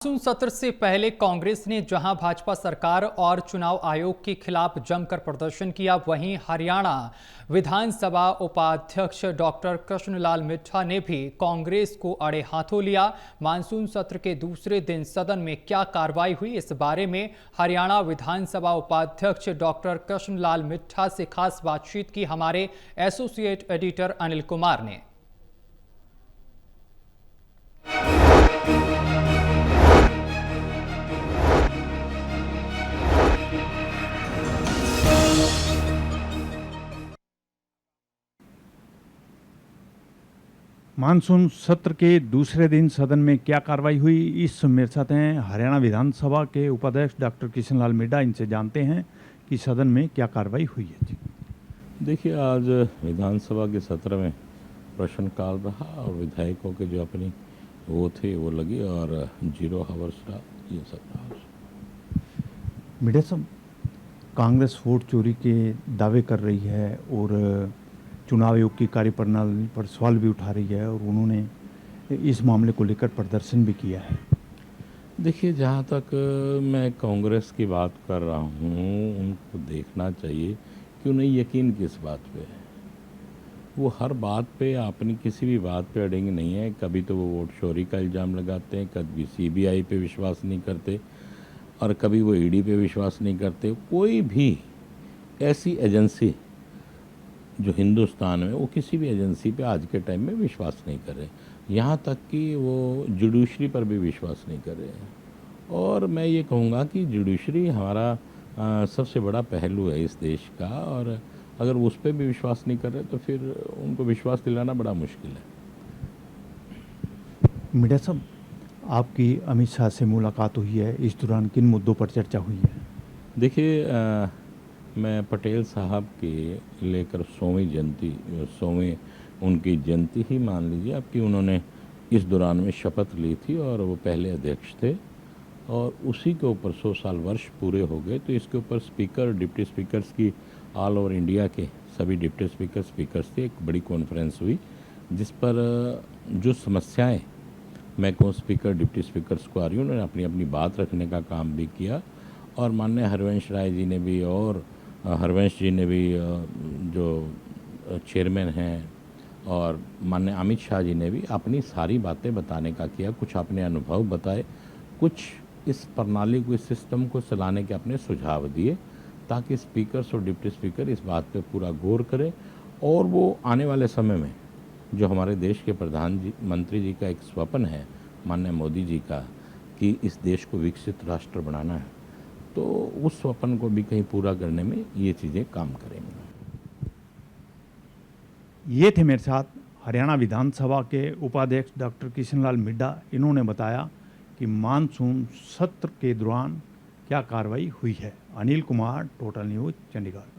Monsoon सत्र से पहले कांग्रेस ने जहां भाजपा सरकार और चुनाव आयोग के खिलाफ जमकर प्रदर्शन किया, वहीं हरियाणा विधानसभा उपाध्यक्ष डॉक्टर कृष्णलाल मिट्ठा ने भी कांग्रेस को अड़े हाथों लिया। मानसून सत्र के दूसरे दिन सदन में क्या कार्रवाई हुई, इस बारे में हरियाणा विधानसभा उपाध्यक्ष डॉक्टर कृष्णलाल मिट्ठा से खास बातचीत की हमारे एसोसिएट एडिटर अनिल कुमार ने। मानसून सत्र के दूसरे दिन सदन में क्या कार्रवाई हुई, इस मेरे साथ हैं हरियाणा विधानसभा के उपाध्यक्ष डॉक्टर कृष्णलाल मिड्ढा। इनसे जानते हैं कि सदन में क्या कार्रवाई हुई है। जी देखिए, आज विधानसभा के सत्र में प्रश्नकाल रहा और विधायकों के जो अपनी वो थे वो लगी और 0 आवर्स रहा, ये सब रहा। मिड्ढा साहब, कांग्रेस वोट चोरी के दावे कर रही है और चुनाव आयोग की कार्यप्रणाली पर सवाल भी उठा रही है और उन्होंने इस मामले को लेकर प्रदर्शन भी किया है। देखिए, जहाँ तक मैं कांग्रेस की बात कर रहा हूँ, उनको देखना चाहिए कि उन्हें यकीन किस बात पे है। वो हर बात पे, अपनी किसी भी बात पे अड़ेंगे नहीं है। कभी तो वो वोट चोरी का इल्ज़ाम लगाते हैं, कभी CBI पे विश्वास नहीं करते और कभी वो ED पे विश्वास नहीं करते। कोई भी ऐसी एजेंसी जो हिंदुस्तान में, वो किसी भी एजेंसी पे आज के टाइम में विश्वास नहीं कर रहे, यहाँ तक कि वो जुडिशरी पर भी विश्वास नहीं कर रहे हैं। और मैं ये कहूँगा कि जुडिशरी हमारा सबसे बड़ा पहलू है इस देश का, और अगर उस पर भी विश्वास नहीं कर रहे तो फिर उनको विश्वास दिलाना बड़ा मुश्किल है। मिड्ढा साहब, आपकी अमित शाह से मुलाकात हुई है, इस दौरान किन मुद्दों पर चर्चा हुई है? देखिए, मैं पटेल साहब के लेकर 100वीं उनकी जयंती ही मान लीजिए अब कि उन्होंने इस दौरान में शपथ ली थी और वो पहले अध्यक्ष थे, और उसी के ऊपर 100 साल वर्ष पूरे हो गए। तो इसके ऊपर स्पीकर, डिप्टी स्पीकर्स की ऑल ओवर इंडिया के सभी डिप्टी स्पीकर्स थे। एक बड़ी कॉन्फ्रेंस हुई जिस पर जो समस्याएं मैं कहूँ स्पीकर, डिप्टी स्पीकर्स को आ रही, उन्होंने अपनी अपनी बात रखने का काम भी किया। और माननीय हरवंश राय जी ने भी और हरवंश जी ने भी, जो चेयरमैन हैं, और माननीय अमित शाह जी ने भी अपनी सारी बातें बताने का किया। कुछ अपने अनुभव बताए, कुछ इस प्रणाली को, इस सिस्टम को चलाने के अपने सुझाव दिए, ताकि स्पीकर्स और डिप्टी स्पीकर इस बात पे पूरा गौर करें और वो आने वाले समय में जो हमारे देश के प्रधानमंत्री जी का एक स्वप्न है, माननीय मोदी जी का, कि इस देश को विकसित राष्ट्र बनाना है, तो उस स्वप्न को भी कहीं पूरा करने में ये चीज़ें काम करेंगी। ये थे मेरे साथ हरियाणा विधानसभा के उपाध्यक्ष डॉक्टर कृष्णलाल मिड्ढा। इन्होंने बताया कि मानसून सत्र के दौरान क्या कार्रवाई हुई है। Anil Kumar, total news, Chandigarh.